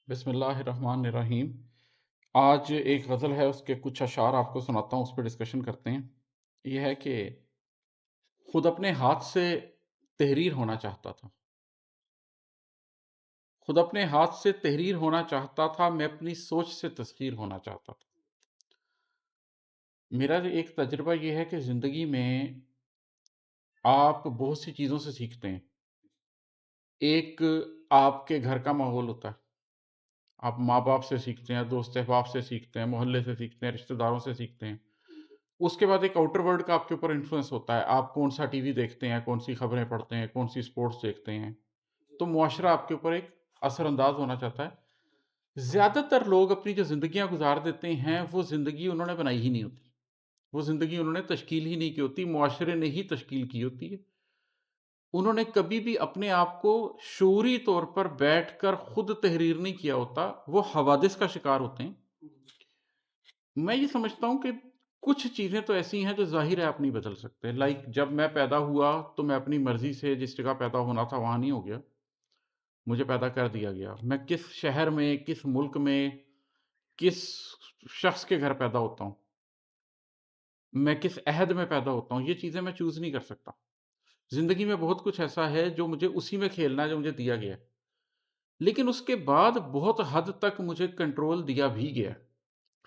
بسم اللہ الرحمن الرحیم۔ آج ایک غزل ہے، اس کے کچھ اشعار آپ کو سناتا ہوں، اس پہ ڈسکشن کرتے ہیں۔ یہ ہے کہ خود اپنے ہاتھ سے تحریر ہونا چاہتا تھا، خود اپنے ہاتھ سے تحریر ہونا چاہتا تھا، میں اپنی سوچ سے تسخیر ہونا چاہتا تھا۔ میرا جو ایک تجربہ یہ ہے کہ زندگی میں آپ بہت سی چیزوں سے سیکھتے ہیں۔ ایک آپ کے گھر کا ماحول ہوتا ہے، آپ ماں باپ سے سیکھتے ہیں، دوست احباب سے سیکھتے ہیں، محلے سے سیکھتے ہیں، رشتہ داروں سے سیکھتے ہیں۔ اس کے بعد ایک آؤٹر ورلڈ کا آپ کے اوپر انفلوئنس ہوتا ہے، آپ کون سا ٹی وی دیکھتے ہیں، کون سی خبریں پڑھتے ہیں، کون سی سپورٹس دیکھتے ہیں، تو معاشرہ آپ کے اوپر ایک اثر انداز ہونا چاہتا ہے۔ زیادہ تر لوگ اپنی جو زندگیاں گزار دیتے ہیں، وہ زندگی انہوں نے بنائی ہی نہیں ہوتی، وہ زندگی انہوں نے تشکیل ہی نہیں کی ہوتی، معاشرے نے ہی تشکیل کی ہوتی ہے۔ انہوں نے کبھی بھی اپنے آپ کو شعوری طور پر بیٹھ کر خود تحریر نہیں کیا ہوتا، وہ حوادث کا شکار ہوتے ہیں۔ میں یہ سمجھتا ہوں کہ کچھ چیزیں تو ایسی ہیں جو ظاہر ہے آپ نہیں بدل سکتے، لائک جب میں پیدا ہوا تو میں اپنی مرضی سے جس جگہ پیدا ہونا تھا وہاں نہیں ہو گیا، مجھے پیدا کر دیا گیا۔ میں کس شہر میں، کس ملک میں، کس شخص کے گھر پیدا ہوتا ہوں، میں کس عہد میں پیدا ہوتا ہوں، یہ چیزیں میں چوز نہیں کر سکتا۔ زندگی میں بہت کچھ ایسا ہے جو مجھے اسی میں کھیلنا ہے، جو مجھے دیا گیا ہے، لیکن اس کے بعد بہت حد تک مجھے کنٹرول دیا بھی گیا ہے۔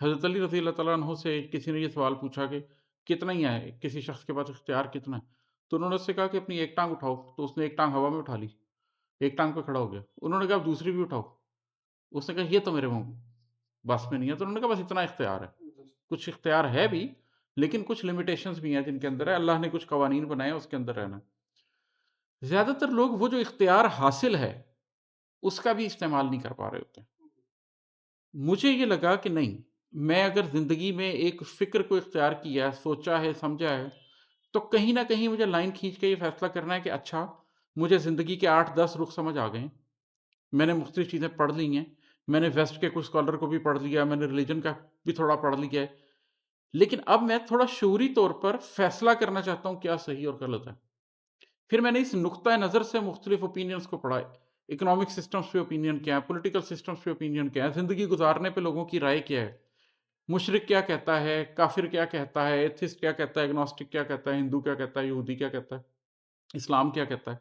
حضرت علی رضی اللہ تعالیٰ عنہ سے کسی نے یہ سوال پوچھا کہ کتنا ہی ہے کسی شخص کے پاس اختیار کتنا ہے، تو انہوں نے اس سے کہا کہ اپنی ایک ٹانگ اٹھاؤ، تو اس نے ایک ٹانگ ہوا میں اٹھا لی، ایک ٹانگ پہ کھڑا ہو گیا۔ انہوں نے کہا اب دوسری بھی اٹھاؤ، اس نے کہا یہ تو میرے بس میں نہیں ہے، تو انہوں نے کہا بس اتنا اختیار ہے۔ کچھ اختیار ہے بھی، لیکن کچھ لمیٹیشنز بھی ہیں جن کے اندر ہے، اللہ نے کچھ قوانین بنائے ہیں، اس کے اندر رہنا ہے۔ زیادہ تر لوگ وہ جو اختیار حاصل ہے اس کا بھی استعمال نہیں کر پا رہے ہوتے ہیں۔ مجھے یہ لگا کہ نہیں، میں اگر زندگی میں ایک فکر کو اختیار کیا ہے، سوچا ہے، سمجھا ہے، تو کہیں نہ کہیں مجھے لائن کھینچ کے یہ فیصلہ کرنا ہے کہ اچھا، مجھے زندگی کے 8-10 رخ سمجھ آ گئے ہیں، میں نے مختلف چیزیں پڑھ لی ہیں، میں نے ویسٹ کے کچھ اسکالر کو بھی پڑھ لیا، میں نے ریلیجن کا بھی تھوڑا پڑھ لیا ہے، لیکن اب میں تھوڑا شعوری طور پر فیصلہ کرنا چاہتا ہوں کیا صحیح اور غلط ہے۔ پھر میں نے اس نقطۂ نظر سے مختلف اوپینینز کو پڑھا، اکنامک سسٹمز پہ اوپینین کیا ہے، پولیٹیکل سسٹمز پہ اوپینین کیا ہے، زندگی گزارنے پہ لوگوں کی رائے کیا ہے، مشرک کیا کہتا ہے، کافر کیا کہتا ہے، ایتھسٹ کیا کہتا ہے، اگنوسٹک کیا کہتا ہے، ہندو کیا کہتا ہے، یہودی کیا کہتا ہے، اسلام کیا کہتا ہے۔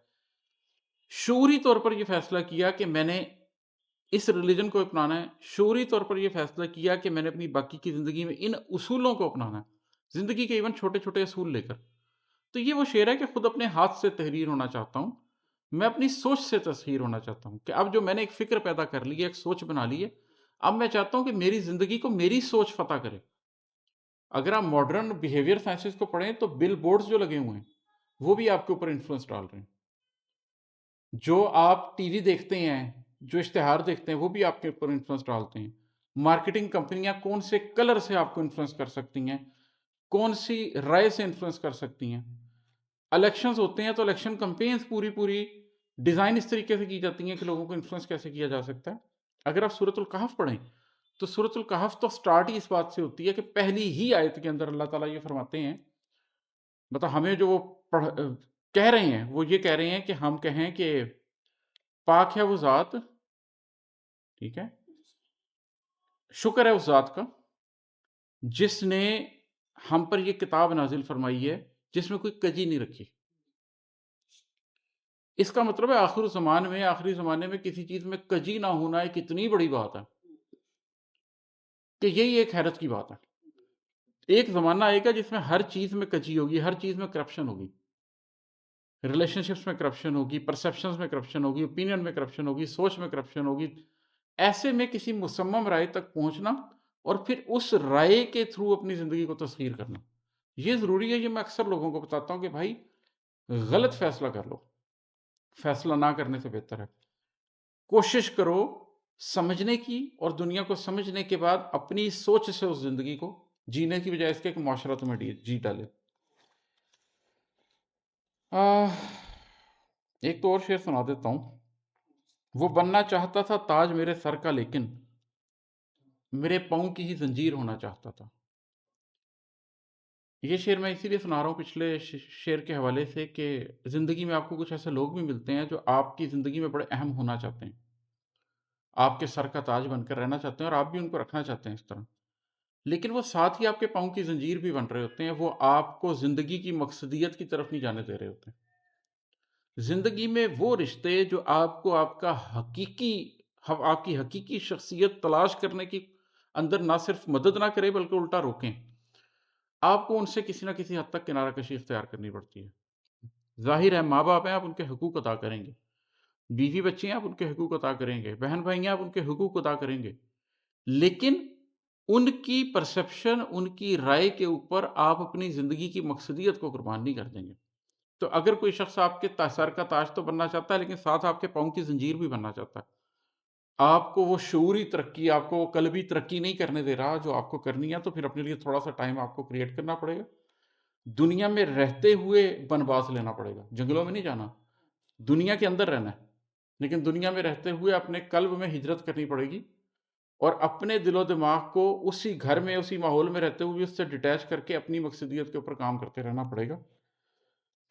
شعوری طور پر یہ فیصلہ کیا کہ میں نے اس ریلیجن کو اپنانا ہے، شعوری طور پر یہ فیصلہ کیا کہ میں نے اپنی باقی کی زندگی میں ان اصولوں کو اپنانا ہے، زندگی کے ایون چھوٹے چھوٹے اصول لے کر۔ تو یہ وہ شعر ہے کہ خود اپنے ہاتھ سے تحریر ہونا چاہتا ہوں، میں اپنی سوچ سے تصحیر ہونا چاہتا ہوں، کہ اب جو میں نے ایک فکر پیدا کر لی ہے، ایک سوچ بنا لی ہے، اب میں چاہتا ہوں کہ میری زندگی کو میری سوچ فتح کرے۔ اگر آپ ماڈرن بیہیویئر سائنسز کو پڑھیں تو بل بورڈز جو لگے ہوئے ہیں وہ بھی آپ کے اوپر انفلوئنس ڈال رہے ہیں، جو آپ ٹی وی دیکھتے ہیں، جو اشتہار دیکھتے ہیں، وہ بھی آپ کے اوپر انفلوئنس ڈالتے ہیں۔ مارکیٹنگ کمپنیاں کون سے کلر سے آپ کو انفلوئنس کر سکتی ہیں، کون سی رائے سے انفلوئنس کر سکتی ہیں۔ الیکشنز ہوتے ہیں تو الیکشن کمپینز پوری ڈیزائن اس طریقے سے کی جاتی ہیں کہ لوگوں کو انفلوئنس کیسے کیا جا سکتا ہے۔ اگر آپ سورۃ الکہف پڑھیں تو سورۃ الکہف تو سٹارٹ ہی اس بات سے ہوتی ہے کہ پہلی ہی آیت کے اندر اللہ تعالیٰ یہ فرماتے ہیں، مطلب ہمیں جو وہ کہہ رہے ہیں، وہ یہ کہہ رہے ہیں کہ ہم کہیں کہ پاک ہے وہ ذات، ٹھیک ہے، شکر ہے اس ذات کا جس نے ہم پر یہ کتاب نازل فرمائی ہے جس میں کوئی کجی نہیں رکھی۔ اس کا مطلب ہے آخر زمان میں، آخری زمانے میں کسی چیز میں کجی نہ ہونا ایک اتنی بڑی بات ہے کہ یہی ایک حیرت کی بات ہے۔ ایک زمانہ آئے گا جس میں ہر چیز میں کجی ہوگی، ہر چیز میں کرپشن ہوگی، ریلیشن شپس میں کرپشن ہوگی، پرسیپشنز میں کرپشن ہوگی، اوپینین میں کرپشن ہوگی، سوچ میں کرپشن ہوگی۔ ایسے میں کسی مصمم رائے تک پہنچنا اور پھر اس رائے کے تھرو اپنی زندگی کو تسخیر کرنا، یہ ضروری ہے۔ یہ میں اکثر لوگوں کو بتاتا ہوں کہ بھائی غلط فیصلہ کر لو، فیصلہ نہ کرنے سے بہتر ہے۔ کوشش کرو سمجھنے کی، اور دنیا کو سمجھنے کے بعد اپنی سوچ سے اس زندگی کو جینے کی بجائے اس کے کہ معاشرہ تمہیں جی ڈالے۔ ایک تو اور شعر سنا دیتا ہوں۔ وہ بننا چاہتا تھا تاج میرے سر کا، لیکن میرے پاؤں کی ہی زنجیر ہونا چاہتا تھا۔ یہ شعر میں اسی لیے سنا رہا ہوں پچھلے شعر کے حوالے سے کہ زندگی میں آپ کو کچھ ایسے لوگ بھی ملتے ہیں جو آپ کی زندگی میں بڑے اہم ہونا چاہتے ہیں، آپ کے سر کا تاج بن کر رہنا چاہتے ہیں اور آپ بھی ان کو رکھنا چاہتے ہیں اس طرح، لیکن وہ ساتھ ہی آپ کے پاؤں کی زنجیر بھی بن رہے ہوتے ہیں، وہ آپ کو زندگی کی مقصدیت کی طرف نہیں جانے دے رہے ہوتے ہیں۔ زندگی میں وہ رشتے جو آپ کو آپ کی حقیقی شخصیت تلاش کرنے کی اندر نہ صرف مدد نہ کرے بلکہ الٹا روکیں، آپ کو ان سے کسی نہ کسی حد تک کنارہ کشی اختیار کرنی پڑتی ہے۔ ظاہر ہے ماں باپ ہیں، آپ ان کے حقوق ادا کریں گے، بیوی بچے ہیں، آپ ان کے حقوق ادا کریں گے، بہن بھائی ہیں، آپ ان کے حقوق ادا کریں گے، لیکن ان کی پرسپشن، ان کی رائے کے اوپر آپ اپنی زندگی کی مقصدیت کو قربان نہیں کر دیں گے۔ تو اگر کوئی شخص آپ کے سر کا تاج تو بننا چاہتا ہے لیکن ساتھ آپ کے پاؤں کی زنجیر بھی بننا چاہتا ہے، آپ کو وہ شعوری ترقی، آپ کو وہ قلبی ترقی نہیں کرنے دے رہا جو آپ کو کرنی ہے، تو پھر اپنے لیے تھوڑا سا ٹائم آپ کو کریٹ کرنا پڑے گا، دنیا میں رہتے ہوئے بنواس لینا پڑے گا، جنگلوں میں نہیں جانا، دنیا کے اندر رہنا ہے، لیکن دنیا میں رہتے ہوئے اپنے قلب میں ہجرت کرنی پڑے گی، اور اپنے دل و دماغ کو اسی گھر میں، اسی ماحول میں رہتے ہوئے اس سے ڈیٹیچ کر کے اپنی مقصدیت کے اوپر کام کرتے رہنا پڑے گا،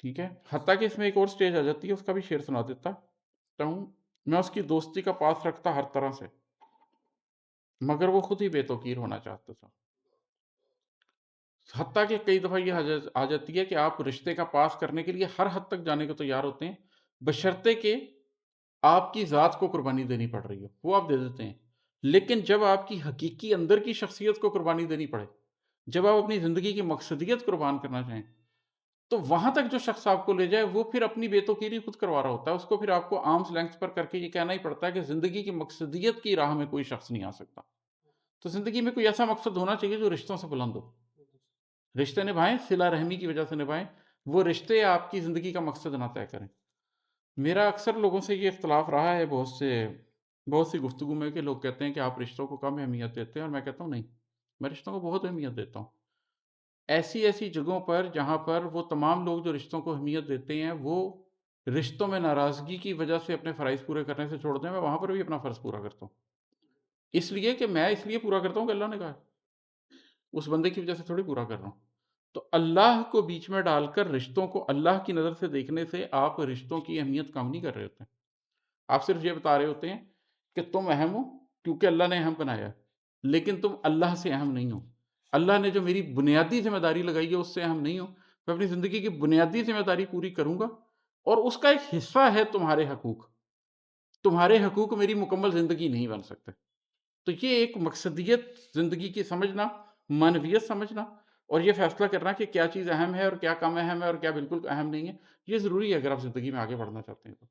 ٹھیک ہے؟ حتیٰ کہ اس میں ایک اور سٹیج آ جاتی ہے، اس کا بھی شعر سنا دیتا ہوں، میں اس کی دوستی کا پاس رکھتا ہر طرح سے، مگر وہ خود ہی بے توقیر ہونا چاہتا تھا۔ حتیٰ کہ کئی دفعہ یہ آ جاتی ہے کہ آپ رشتے کا پاس کرنے کے لیے ہر حد تک جانے کو تیار ہوتے ہیں، بشرطے کہ آپ کی ذات کو قربانی دینی پڑ رہی ہے، وہ آپ دے دیتے ہیں، لیکن جب آپ کی حقیقی اندر کی شخصیت کو قربانی دینی پڑے، جب آپ اپنی زندگی کی مقصدیت قربان کرنا چاہیں، تو وہاں تک جو شخص آپ کو لے جائے وہ پھر اپنی بے توقیری خود کروا رہا ہوتا ہے، اس کو پھر آپ کو آرمز لینگتھ پر کر کے یہ کہنا ہی پڑتا ہے کہ زندگی کی مقصدیت کی راہ میں کوئی شخص نہیں آ سکتا۔ تو زندگی میں کوئی ایسا مقصد ہونا چاہیے جو رشتوں سے بلند ہو، رشتے نبھائیں، صلہ رحمی کی وجہ سے نبھائیں، وہ رشتے آپ کی زندگی کا مقصد نہ طے کریں۔ میرا اکثر لوگوں سے یہ اختلاف رہا ہے بہت سی گفتگو میں، کہ لوگ کہتے ہیں کہ آپ رشتوں کو کم اہمیت دیتے ہیں، اور میں کہتا ہوں نہیں، میں رشتوں کو بہت اہمیت دیتا ہوں، ایسی ایسی جگہوں پر جہاں پر وہ تمام لوگ جو رشتوں کو اہمیت دیتے ہیں وہ رشتوں میں ناراضگی کی وجہ سے اپنے فرائض پورے کرنے سے چھوڑ دیں، میں وہاں پر بھی اپنا فرض پورا کرتا ہوں، اس لیے کہ میں اس لیے پورا کرتا ہوں کہ اللہ نے کہا ہے، اس بندے کی وجہ سے تھوڑی پورا کر رہا ہوں۔ تو اللہ کو بیچ میں ڈال کر رشتوں کو اللہ کی نظر سے دیکھنے سے آپ رشتوں کی اہمیت کم نہیں کر رہے ہوتے ہیں، آپ صرف یہ بتا رہے ہوتے ہیں کہ تم اہم ہو کیونکہ اللہ نے اہم بنایا ہے، لیکن تم اللہ سے اہم نہیں ہو، اللہ نے جو میری بنیادی ذمہ داری لگائی ہے اس سے اہم نہیں ہو، میں اپنی زندگی کی بنیادی ذمہ داری پوری کروں گا، اور اس کا ایک حصہ ہے تمہارے حقوق میری مکمل زندگی نہیں بن سکتے۔ تو یہ ایک مقصدیت زندگی کی سمجھنا، معنویت سمجھنا، اور یہ فیصلہ کرنا کہ کیا چیز اہم ہے اور کیا کم اہم ہے اور کیا بالکل اہم نہیں ہے، یہ ضروری ہے اگر آپ زندگی میں آگے بڑھنا چاہتے ہیں تو۔